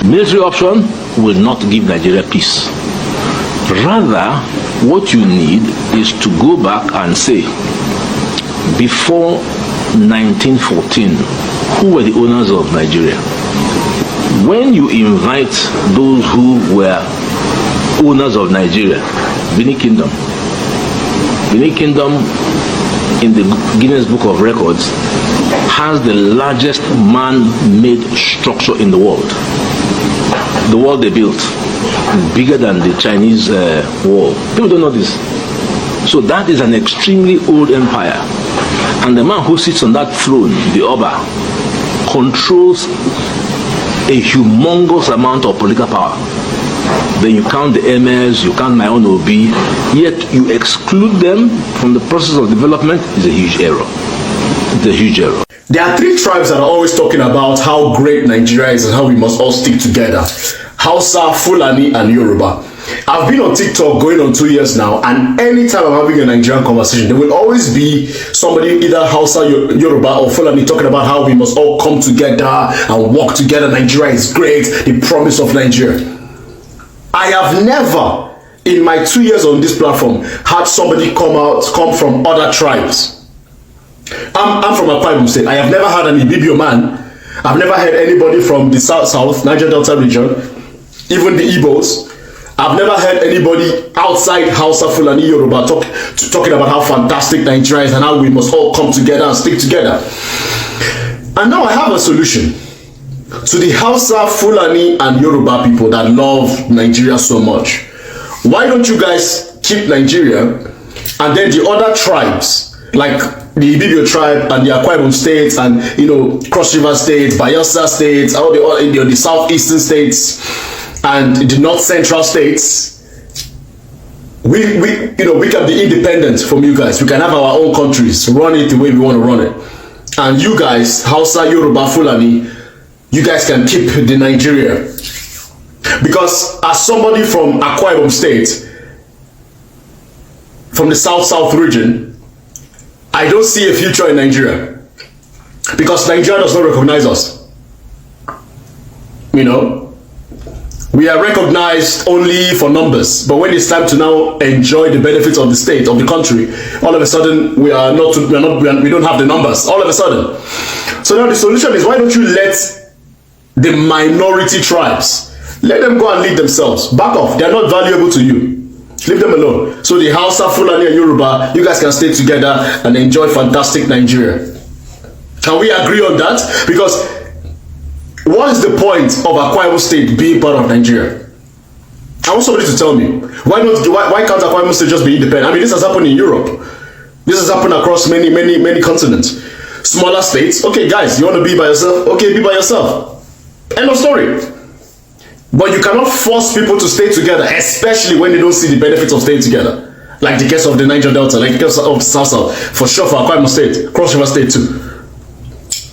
Military option will not give Nigeria peace. Rather, what you need is to go back and say, before 1914, who were the owners of Nigeria? When you invite those who were owners of Nigeria, Benin Kingdom in the Guinness Book of Records has the largest man-made structure in the world. The wall they built is bigger than the Chinese wall. People don't know this. So that is an extremely old empire. And the man who sits on that throne, the Oba, controls a humongous amount of political power. Then you count the emirs, you count my own OB, yet you exclude them from the process of development is a huge error. It's a huge error. There are three tribes that are always talking about how great Nigeria is and how we must all stick together. Hausa, Fulani, and Yoruba. I've been on TikTok going on 2 years now, and anytime I'm having a Nigerian conversation, there will always be somebody, either Hausa, Yoruba, or Fulani, talking about how we must all come together and work together. Nigeria is great, the promise of Nigeria. I have never, in my 2 years on this platform, had somebody come from other tribes. I'm from Akwa State. I have never had an Ibibio man. I've never heard anybody from the South, Niger Delta region, even the Igbos. I've never heard anybody outside Hausa, Fulani, Yoruba talking about how fantastic Nigeria is and how we must all come together and stick together. And now I have a solution to the Hausa, Fulani, and Yoruba people that love Nigeria so much. Why don't you guys keep Nigeria, and then the other tribes, like the Ibibio tribe and the Akwa Ibom states and, you know, Cross River states, Bayelsa states, all the southeastern states and the north central states, we can be independent from you guys. We can have our own countries, run it the way we want to run it. And you guys, Hausa, Yoruba, Fulani, you guys can keep the Nigeria. Because as somebody from Akwa Ibom state, from the south region, I don't see a future in Nigeria. Because Nigeria does not recognize us. You know, we are recognized only for numbers, but when it's time to now enjoy the benefits of the state, of the country, all of a sudden we don't have the numbers. All of a sudden. So now the solution is, why don't you let the minority tribes, let them go and lead themselves. Back off. They're not valuable to you. Leave them alone. So the Hausa, Fulani, and Yoruba, you guys can stay together and enjoy fantastic Nigeria. Can we agree on that? Because what is the point of Akwa Ibom State being part of Nigeria? I want somebody to tell me. Why can't Akwa Ibom State just be independent? I mean, this has happened in Europe. This has happened across many continents. Smaller states. Okay, guys, you want to be by yourself? Okay, be by yourself. End of story. But you cannot force people to stay together, especially when they don't see the benefits of staying together. Like the case of the Niger Delta, like the case of South. For sure, for Akwa Ibom State, Cross River State too.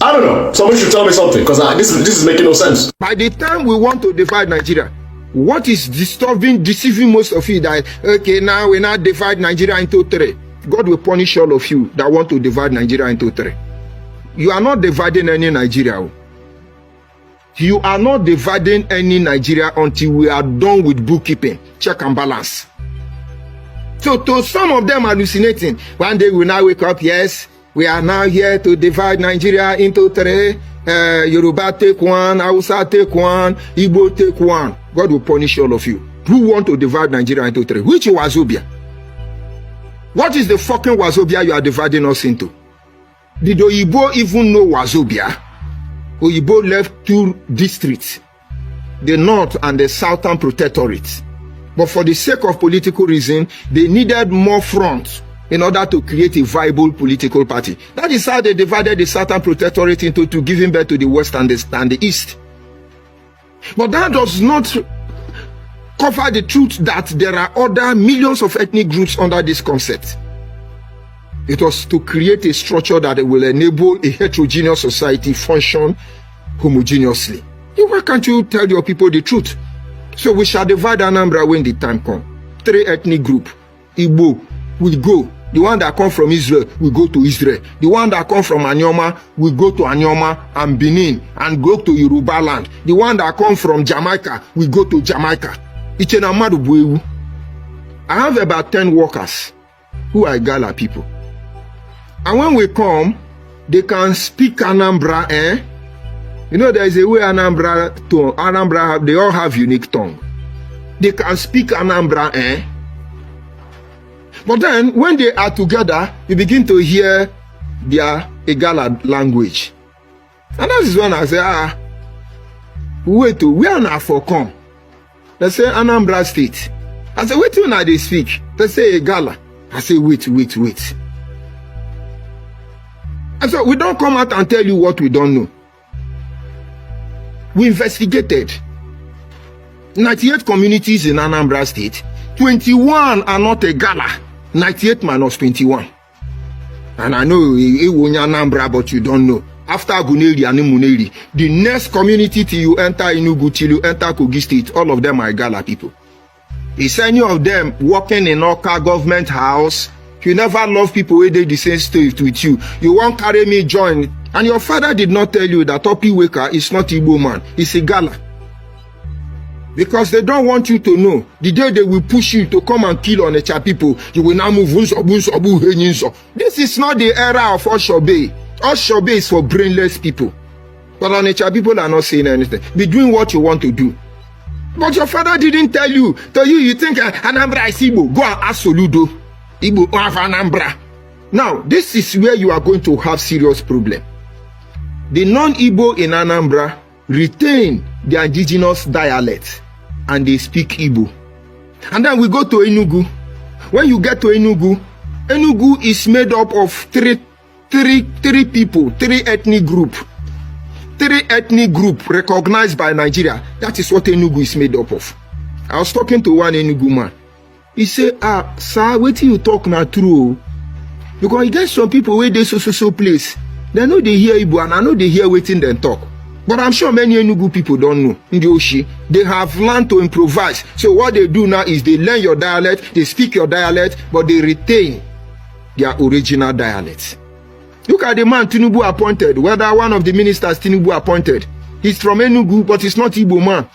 I don't know. Somebody should tell me something, because this is making no sense. By the time we want to divide Nigeria, what is deceiving most of you that, okay, now we now divide Nigeria into three. God will punish all of you that want to divide Nigeria into three. You are not dividing any Nigeria. You are not dividing any Nigeria until we are done with bookkeeping, check and balance. So to some of them hallucinating, one day we now wake up, yes, we are now here to divide Nigeria into three. Yoruba take one, Hausa take one, Igbo take one. God will punish all of you who want to divide Nigeria into three. Which Wazobia? What is the fucking Wazobia you are dividing us into? Did Oyibo even know Wazobia? Oyibo left two districts, the North and the Southern Protectorate. But for the sake of political reason, they needed more fronts in order to create a viable political party. That is how they divided the Southern Protectorate into two, giving birth to the West and the East. But that does not cover the truth that there are other millions of ethnic groups under this concept. It was to create a structure that will enable a heterogeneous society function homogeneously. Why can't you tell your people the truth? So we shall divide Anambra when the time comes. 3 ethnic groups. Igbo will go The one that come from Israel will go to Israel. The one that come from Anyoma will go to Anyoma and Benin and go to Yoruba land. The one that come from Jamaica will go to Jamaica. I have about 10 workers who are Igala people. And when we come, they can speak Anambra, You know, there is a way Anambra, they all have unique tongue. They can speak Anambra, But then, when they are together, you begin to hear their Igala language. And that is when I say, wait, where now for come? They say Anambra State. I say, wait till now they speak. They say Igala. I say, wait. And so we don't come out and tell you what we don't know. We investigated 98 communities in Anambra State. 21 are not Igala. 98 minus 21. And I know Anambra, but you don't know. After Aguneri and Muneri, the next community till you enter Enugu, till you enter Kogi State, all of them are Igala people. Is any of them working in Oka government house? You never love people where they the same state with you. You won't carry me join. And your father did not tell you that Topi Weka is not Igbo man. It's Igala. Because they don't want you to know. The day they will push you to come and kill Onitsha people, you will now move. This is not the era of Oshobe. Oshobe is for brainless people. But Onitsha people are not saying anything. Be doing what you want to do. But your father didn't tell you. You think Anambra is Igbo. Go and ask Soludo. Igbo of Anambra. Now, this is where you are going to have serious problem. The non-Igbo in Anambra retain their indigenous dialect and they speak Igbo. And then we go to Enugu. When you get to Enugu, Enugu is made up of three people, three ethnic group. Three ethnic group recognized by Nigeria. That is what Enugu is made up of. I was talking to one Enugu man. He said, sir, what do you talk now true? Because you get some people where they so place. They know they hear Igbo and I know they hear waiting them talk. But I'm sure many Enugu people don't know. In the Oshi, they have learned to improvise. So what they do now is they learn your dialect, they speak your dialect, but they retain their original dialect. Look at the man Tinubu appointed, whether one of the ministers Tinubu appointed. He's from Enugu, but he's not Igbo man.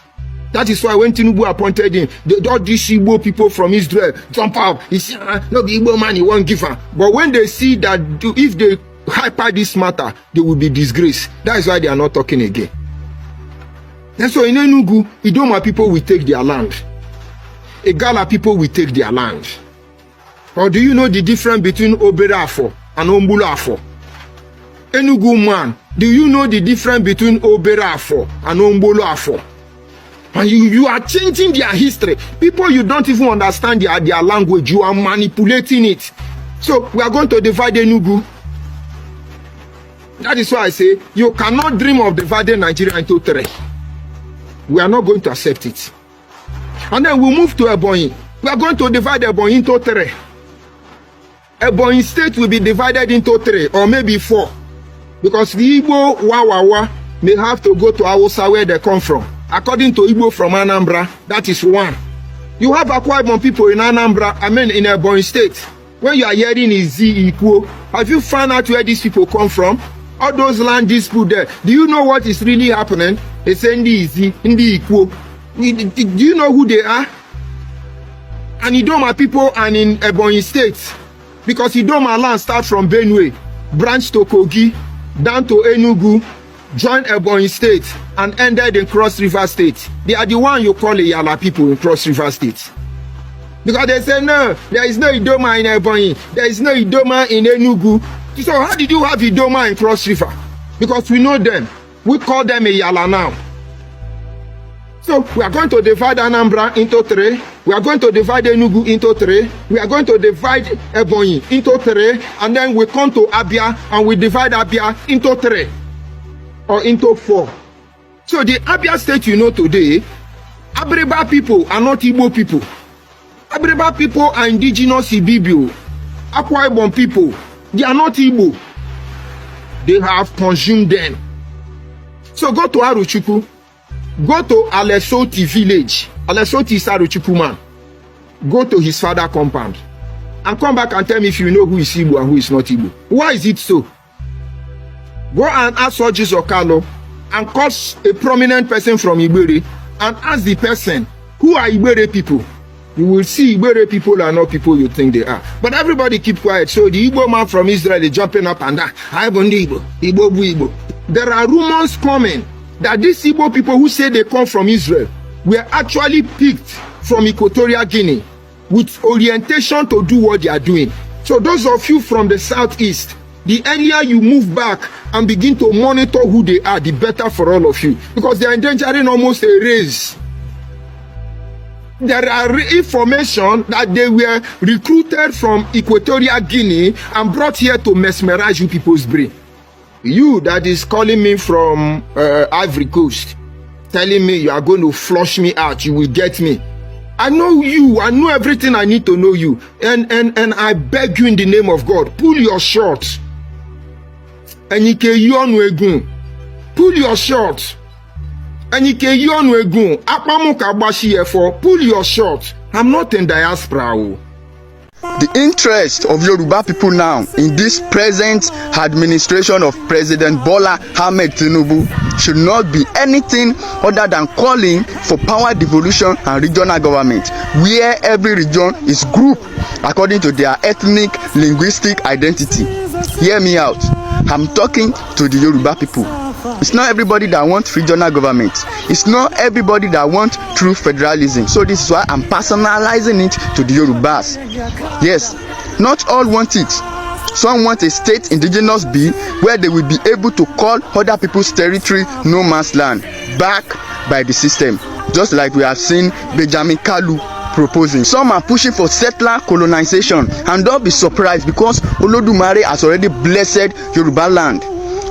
That is why when Tinubu appointed him, all these Igbo people from Israel jump out. He said, no, the Igbo man, he won't give her. But when they see that if they hyper this matter, they will be disgraced. That is why they are not talking again. And so in Enugu, Idoma people will take their land. Igala people will take their land. Or do you know the difference between Oberafo and Ombulafo? Enugu man, do you know the difference between Oberafo and Ombulafo? And you are changing their history. People, you don't even understand their language. You are manipulating it. So we are going to divide Enugu. That is why I say you cannot dream of dividing Nigeria into three. We are not going to accept it. And then we move to Ebonyi. We are going to divide Ebonyi into three. Ebonyi state will be divided into three or maybe four. Because the Igbo Wawawa may have to go to Hausa where they come from. According to Igbo from Anambra, that is one. You have Akwa Ibom people in Anambra, in Ebonyi state. When you are hearing is Z equal, have you found out where these people come from? All those land dispute there. Do you know what is really happening? They say Ndi Z, Ndi equal. Do you know who they are? And Idoma people and in Ebonyi state. Because Idoma land starts from Benue, branch to Kogi, down to Enugu, joined Ebonyi state and ended in Cross River state. They are the one you call Yala people in Cross River state. Because they say no, there is no Idoma in Ebonyi, there is no Idoma in Enugu. So how did you have Idoma in Cross River? Because we know them. We call them a Yala now. So we are going to divide Anambra into three. We are going to divide Enugu into three. We are going to divide Ebonyi into three. And then we come to Abia and we divide Abia into three. Or into four. So the Abia state you know today, Abreba people are not Igbo people. Abreba people are indigenous Ibibio. Akwa Ibom people, they are not Igbo. They have consumed them. So go to Aruchukwu. Go to Alesoti village. Alesoti is Aruchukwu man. Go to his father compound. and come back and tell me if you know who is Igbo and who is not Igbo. Why is it so? Go and ask Orji Okalo and call a prominent person from Igbere and ask the person, who are Igbere people? You will see Igbere people are not people you think they are. But everybody keep quiet. So the Igbo man from Israel is jumping up and down. Igbo. There are rumors coming that these Igbo people who say they come from Israel were actually picked from Equatorial Guinea with orientation to do what they are doing. So those of you from the southeast, the earlier you move back and begin to monitor who they are, the better for all of you. Because they are endangering almost a race. There are information that they were recruited from Equatorial Guinea and brought here to mesmerize you people's brain. You that is calling me from Ivory Coast, telling me you are going to flush me out, you will get me. I know you, I know everything I need to know you. And I beg you in the name of God, pull your shorts. Pull your shorts. Pull your shorts. I'm not in diaspora. The interest of Yoruba people now in this present administration of President Bola Ahmed Tinubu should not be anything other than calling for power devolution and regional government, where every region is grouped according to their ethnic, linguistic identity. Hear me out. I'm talking to the Yoruba people. It's not everybody that wants regional government. It's not everybody that wants true federalism. So this is why I'm personalizing it to the Yorubas. Yes, not all want it. Some want a state indigenous bill where they will be able to call other people's territory no man's land, backed by the system. Just like we have seen Benjamin Kalu proposing. Some are pushing for settler colonization, and don't be surprised because Olodumare has already blessed Yoruba land.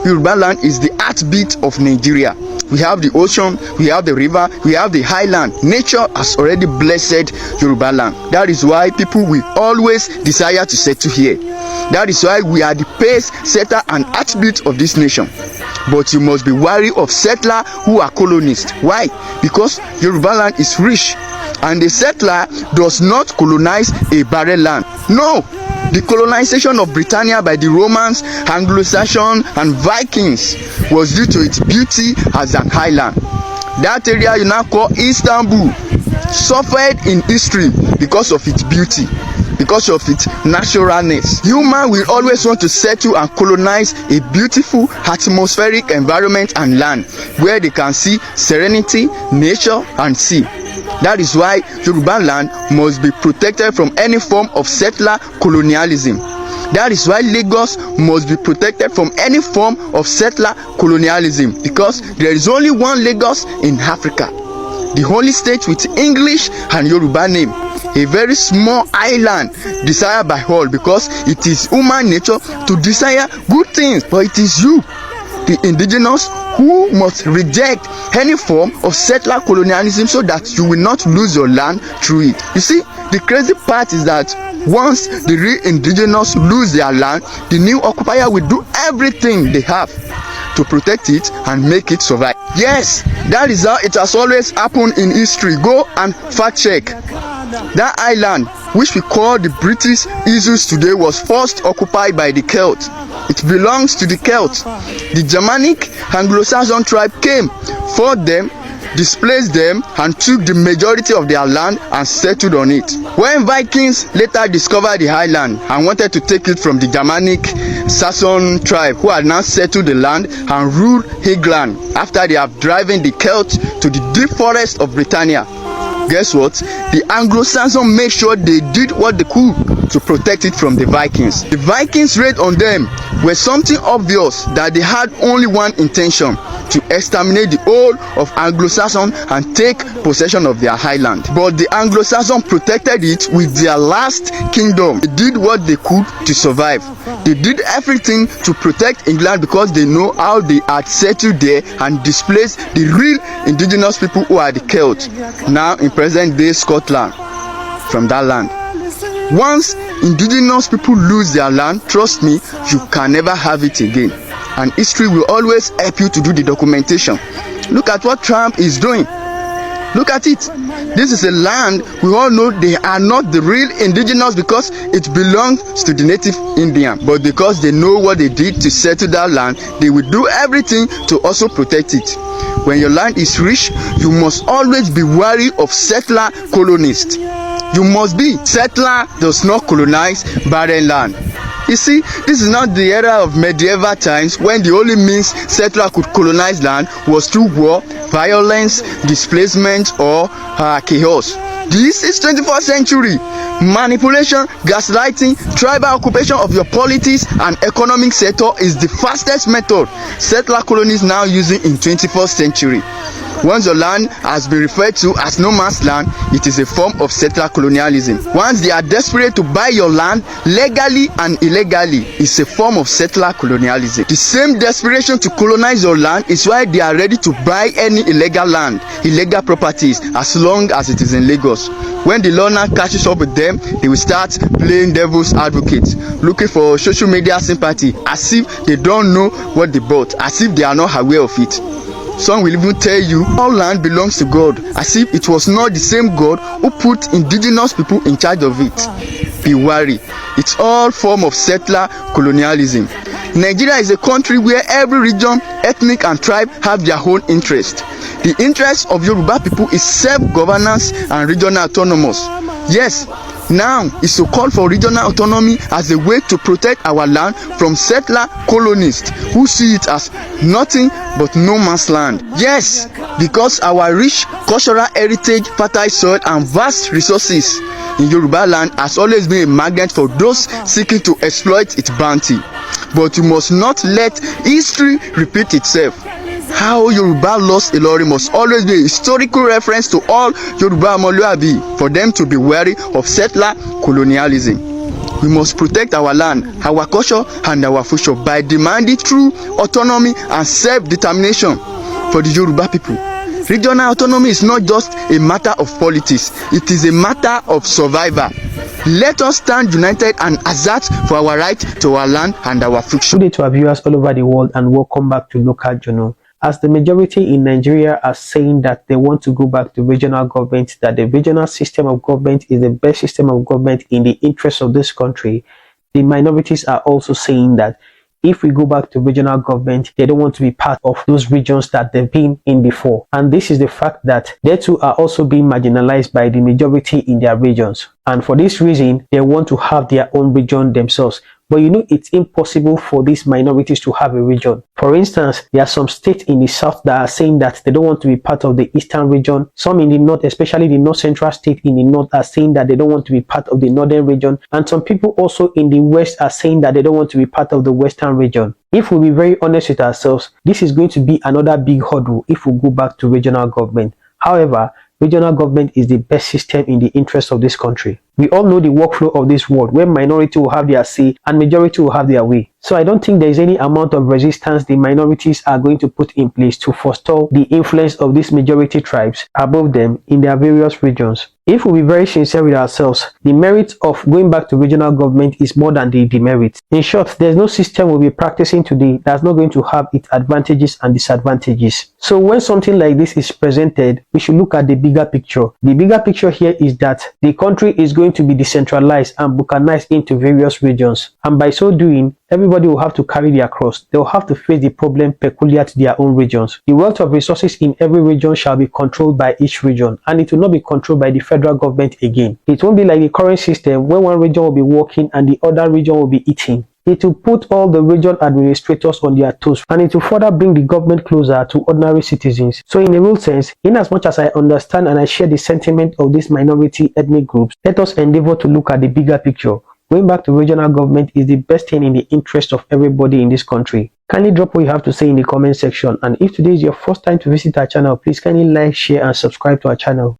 Yoruba land is the heartbeat of Nigeria. We have the ocean, we have the river, we have the highland. Nature has already blessed Yoruba land. That is why people will always desire to settle here. That is why we are the pace setter and heartbeat of this nation. But you must be wary of settlers who are colonists. Why? Because Yoruba land is rich, and the settler does not colonize a barren land. No. The colonization of Britannia by the Romans, Anglo-Saxons, and Vikings was due to its beauty as an island. That area you now call Istanbul suffered in history because of its beauty, because of its naturalness. Human will always want to settle and colonize a beautiful atmospheric environment and land where they can see serenity, nature, and sea. That is why Yoruba land must be protected from any form of settler colonialism. That is why Lagos must be protected from any form of settler colonialism, because there is only one Lagos in Africa, the only state with English and Yoruba name, a very small island desired by all, because it is human nature to desire good things, but it is you, the indigenous, who must reject any form of settler colonialism so that you will not lose your land through it. You see, the crazy part is that once the real indigenous lose their land, the new occupier will do everything they have to protect it and make it survive. Yes, that is how it has always happened in history. Go and fact check. That island, which we call the British Isles today, was first occupied by the Celts. It belongs to the Celts. The Germanic Anglo-Saxon tribe came, fought them, displaced them, and took the majority of their land and settled on it. When Vikings later discovered the island and wanted to take it from the Germanic Saxon tribe, who had now settled the land and ruled England after they have driven the Celts to the deep forest of Britannia, guess what? The Anglo-Saxons made sure they did what they could to protect it from the Vikings. The Vikings' raid on them were something obvious, that they had only one intention: to exterminate the whole of Anglo-Saxon and take possession of their highland. But the Anglo-Saxon protected it with their last kingdom. They did what they could to survive. They did everything to protect England because they know how they had settled there and displaced the real indigenous people who are the Celts, now in present day Scotland, from that land. Once indigenous people lose their land, trust me, you can never have it again. And history will always help you to do the documentation. Look at what Trump is doing. Look at it. This is a land we all know they are not the real indigenous because it belongs to the native Indian. But because they know what they did to settle that land, they will do everything to also protect it. When your land is rich, you must always be wary of settler colonists. You must be. Settler does not colonize barren land. You see, this is not the era of medieval times when the only means settler could colonize land was through war, violence, displacement, or chaos. This is 21st century. Manipulation, gaslighting, tribal occupation of your politics and economic sector is the fastest method settler colonies now using in 21st century. Once your land has been referred to as no man's land, it is a form of settler colonialism. Once they are desperate to buy your land legally and illegally, it's a form of settler colonialism. The same desperation to colonize your land is why they are ready to buy any illegal land, illegal properties, as long as it is in Lagos. When the law now catches up with them, they will start playing devil's advocates, looking for social media sympathy, as if they don't know what they bought, as if they are not aware of it. Some will even tell you all land belongs to God, as if it was not the same God who put indigenous people in charge of it. Be wary. It's all form of settler colonialism. Nigeria is a country where every region, ethnic and tribe have their own interest. The interest of Yoruba people is self-governance and regional autonomous. Yes, now is to call for regional autonomy as a way to protect our land from settler colonists who see it as nothing but no man's land. Yes, because our rich cultural heritage, fertile soil and vast resources in Yoruba land has always been a magnet for those seeking to exploit its bounty. But you must not let history repeat itself. How Yoruba lost Ilori must always be a historical reference to all Yoruba Omoluabi for them to be wary of settler colonialism. We must protect our land, our culture and our future by demanding true autonomy and self-determination for the Yoruba people. Regional autonomy is not just a matter of politics, it is a matter of survival. Let us stand united and assert for our right to our land and our future. Good day to our viewers all over the world and welcome back to Local Journal. As the majority in Nigeria are saying that they want to go back to regional government, that the regional system of government is the best system of government in the interest of this country, the minorities are also saying that if we go back to regional government, they don't want to be part of those regions that they've been in before. And this is the fact that they too are also being marginalized by the majority in their regions. And for this reason, they want to have their own region themselves. But you know, it's impossible for these minorities to have a region. For instance, there are some states in the south that are saying that they don't want to be part of the eastern region. Some in the north, especially the north central state in the north, are saying that they don't want to be part of the northern region. And some people also in the west are saying that they don't want to be part of the western region. If we be very honest with ourselves, this is going to be another big hurdle if we go back to regional government. However, regional government is the best system in the interest of this country. We all know the workflow of this world, where minority will have their say and majority will have their way. So I don't think there is any amount of resistance the minorities are going to put in place to forestall the influence of these majority tribes above them in their various regions. If we be very sincere with ourselves, the merit of going back to regional government is more than the demerit. In short, there's no system we'll be practicing today that's not going to have its advantages and disadvantages. So when something like this is presented, we should look at the bigger picture. The bigger picture here is that the country is going to be decentralized and balkanized into various regions. And by so doing, everybody will have to carry their cross. They will have to face the problem peculiar to their own regions. The wealth of resources in every region shall be controlled by each region, and it will not be controlled by the federal government again. It won't be like the current system where one region will be working and the other region will be eating. It will put all the region administrators on their toes, and it will further bring the government closer to ordinary citizens. So in a real sense, in as much as I understand and I share the sentiment of these minority ethnic groups, let us endeavor to look at the bigger picture. Going back to regional government is the best thing in the interest of everybody in this country. Kindly drop what you have to say in the comment section, and if today is your first time to visit our channel, please kindly like, share and subscribe to our channel.